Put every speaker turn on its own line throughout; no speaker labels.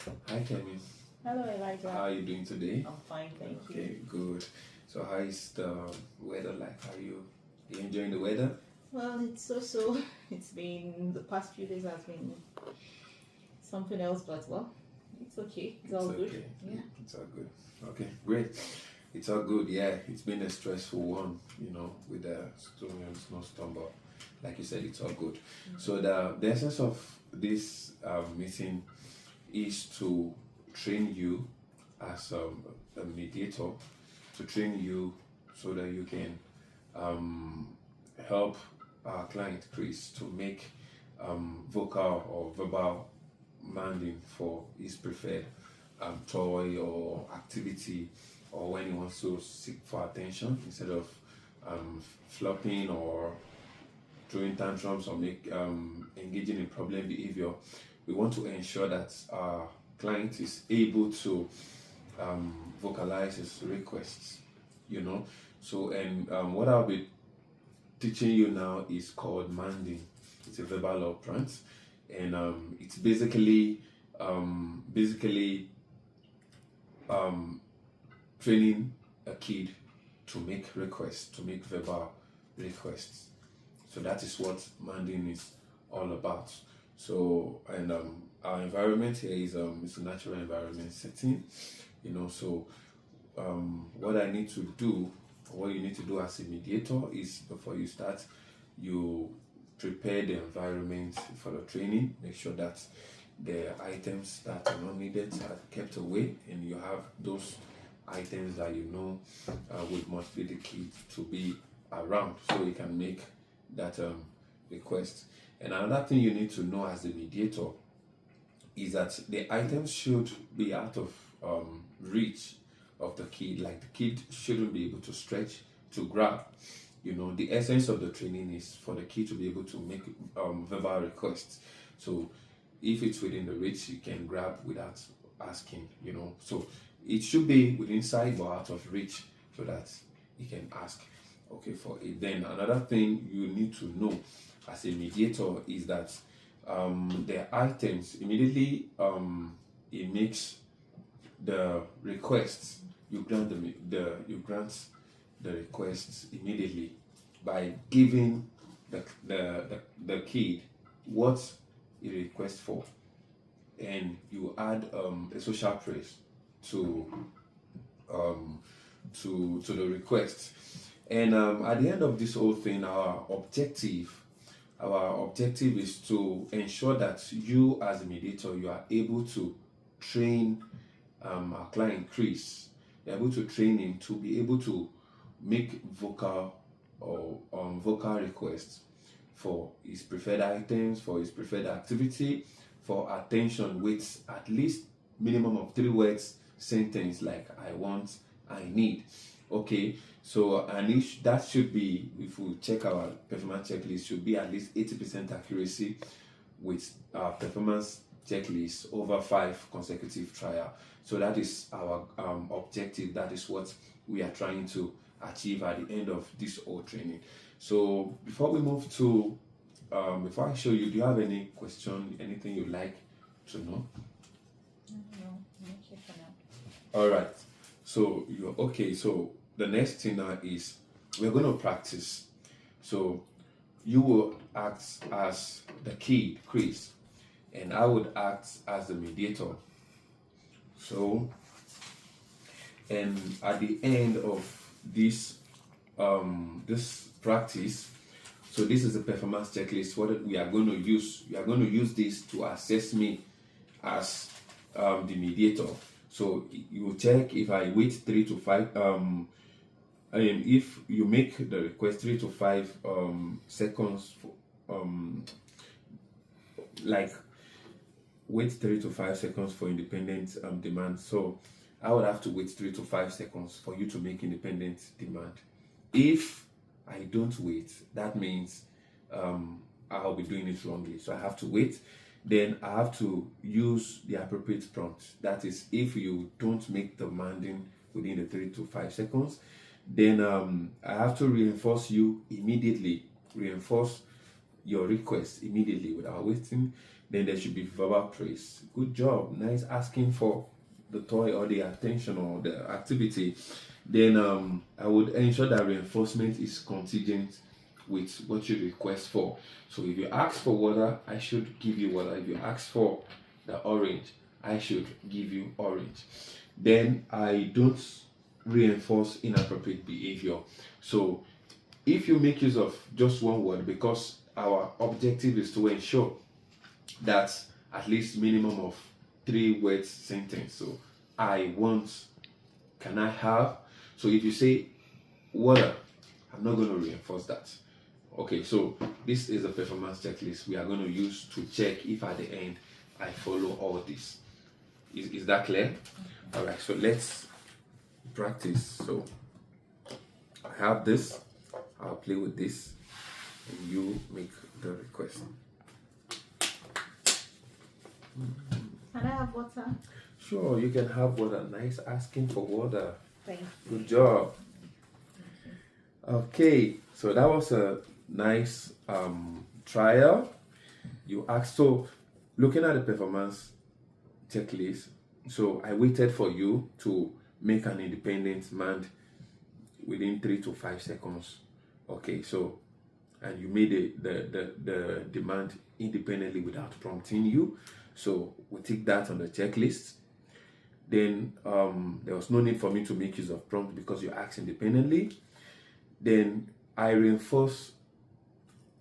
Hi, Kemi.
Hello, Elijah.
How are you doing today?
I'm fine, thank you.
Okay, good. So, how is the weather like? You enjoying the weather?
Well, it's so. It's been the past few days has been something else, but well, it's okay. It's all good.
Okay.
Yeah.
It's all good. Okay, great. It's all good. Yeah, it's been a stressful one, with the storm and snowstorm, but like you said, it's all good. So, the essence of this meeting is to train you as a mediator, to train you so that you can um, help our client Chris to make vocal or verbal manding for his preferred toy or activity, or when he wants to seek for attention instead of flopping or throwing tantrums or engaging in problem behavior. We want to ensure that our client is able to vocalize his requests, So, and what I'll be teaching you now is called Manding. It's a verbal utterance, and it's basically training a kid to make requests, to make verbal requests. So that is what Manding is all about. So, and our environment here is it's a natural environment setting, So, what I need to do, what you need to do as a mediator is before you start, you prepare the environment for the training. Make sure that the items that are not needed are kept away, and you have those items that would motivate the kid to be around, so you can make that request. And another thing you need to know as a mediator is that the items should be out of reach of the kid. Like, the kid shouldn't be able to stretch to grab. The essence of the training is for the kid to be able to make verbal requests. So if it's within the reach, you can grab without asking. So it should be within sight but out of reach, so that you can ask for it. Then another thing you need to know as a mediator is that the items immediately it makes the requests, you grant the requests immediately by giving the kid what he requests for, and you add a social praise to the request. And at the end of this whole thing, our objective is to ensure that you, as a mediator, you are able to train our client Chris. You're able to train him to be able to make vocal requests for his preferred items, for his preferred activity, for attention with at least minimum of 3 words sentence, like I want, I need. Okay, so and that should be, if we check our performance checklist, should be at least 80% accuracy with our performance checklist over 5 consecutive trial. So that is our objective. That is what we are trying to achieve at the end of this whole training. So before we move to before I show you, do you have any question, anything you'd like to know?
No, okay for now.
All right. So you're okay. So the next thing now is we're going to practice. So you will act as the kid, Chris, and I would act as the mediator. So, and at the end of this this practice, so this is the performance checklist. What we are going to use, we are going to use this to assess me as the mediator. So you will check if I wait 3 to 5. If you make the request 3 to 5 seconds, like wait 3 to 5 seconds for independent demand. So I would have to wait 3 to 5 seconds for you to make independent demand. If I don't wait, that means I'll be doing it wrongly. So I have to wait. Then I have to use the appropriate prompt. That is, if you don't make the manding within the 3 to 5 seconds, then I have to reinforce you immediately. Reinforce your request immediately without waiting. Then there should be verbal praise. Good job, nice, asking for the toy or the attention or the activity. Then I would ensure that reinforcement is contingent with what you request for. So if you ask for water, I should give you water. If you ask for the orange, I should give you orange. Then I don't reinforce inappropriate behavior. So if you make use of just one word, because our objective is to ensure that at least minimum of 3 words sentence. So I want, can I have? So if you say water, I'm not going to reinforce that. Okay, so this is a performance checklist we are going to use to check if at the end I follow all this. Is that clear? All right, so let's practice. So I have this, I'll play with this, and you make the request.
Can I have water?
Sure, you can have water. Nice, asking for water.
Thank you.
Good job. Okay, so that was a nice trial. You asked, so looking at the performance checklist, so I waited for you to make an independent demand within 3 to 5 seconds. Okay, so and you made the demand independently without prompting you. So we tick that on the checklist. Then there was no need for me to make use of prompt because you asked independently. Then I reinforce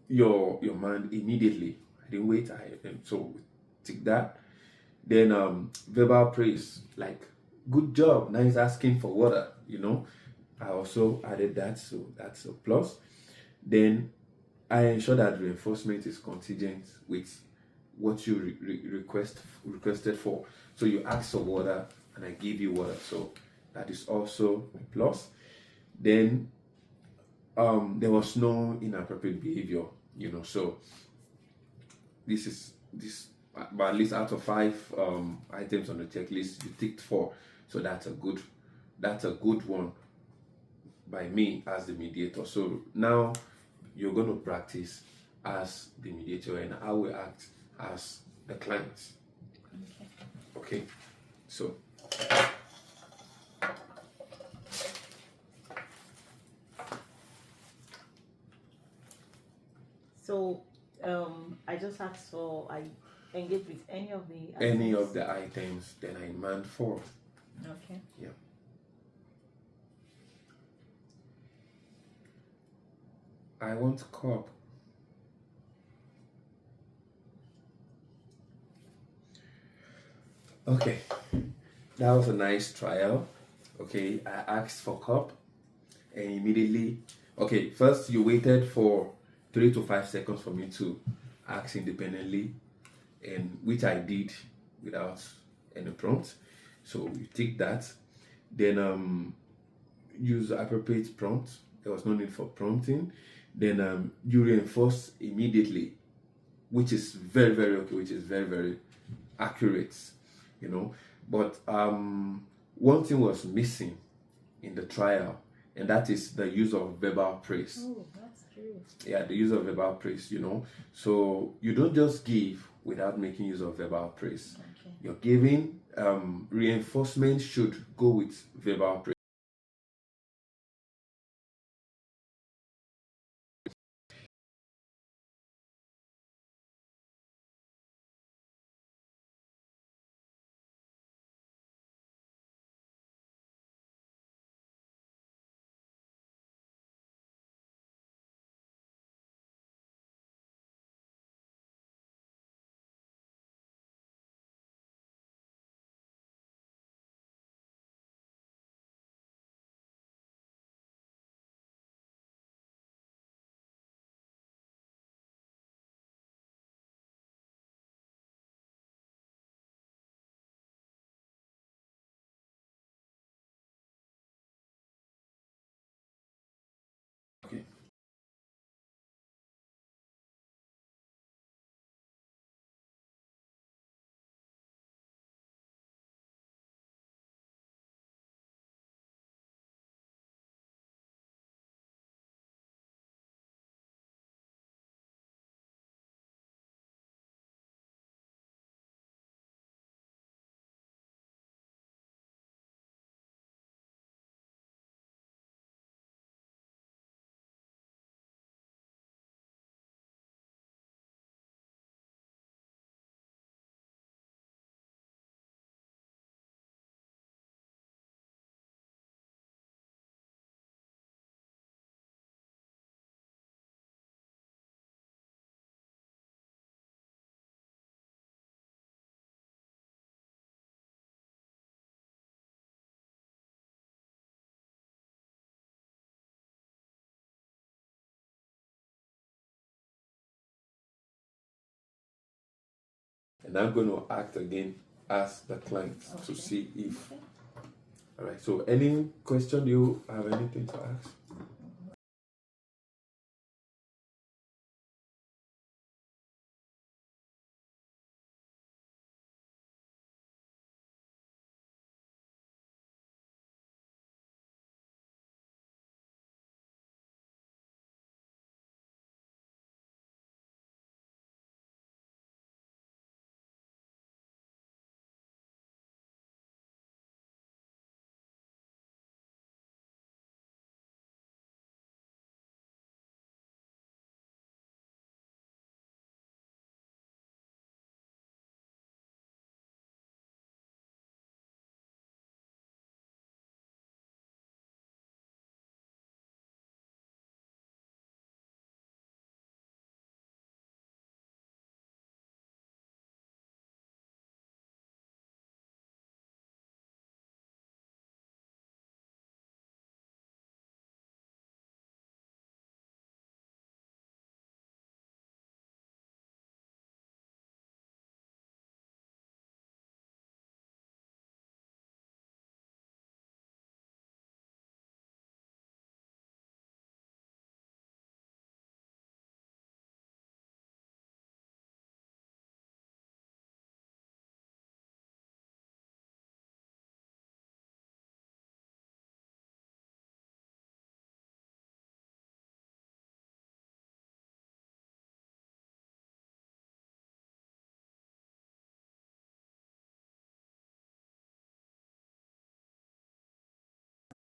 your mind immediately. I didn't wait. So tick that. Then verbal praise, like good job, nice, asking for water. I also added that, so that's a plus. Then I ensure that reinforcement is contingent with what you requested for. So you asked for water and I give you water, so that is also a plus. Then there was no inappropriate behavior, so this, but at least out of 5 items on the checklist, you ticked 4, so that's a good one by me as the mediator. So now you're going to practice as the mediator and I will act as the client. Okay, so
I just asked for, I engage with any of the
items, then I demand 4.
Okay.
Yeah. I want cup. Okay, that was a nice trial. Okay, I asked for cup and immediately, okay, first you waited for 3 to 5 seconds for me to ask independently, and which I did without any prompt. So you tick that. Then use appropriate prompt. There was no need for prompting. Then you reinforce immediately, which is very, very okay, which is very, very accurate, But one thing was missing in the trial, and that is the use of verbal praise.
Oh, that's true.
Yeah, the use of verbal praise, So you don't just give without making use of verbal praise.
Okay.
You're giving reinforcement should go with verbal praise. and I'm going to act again as the client to
Okay.
see if.
Okay.
All right. So, any question? Do you have anything to ask?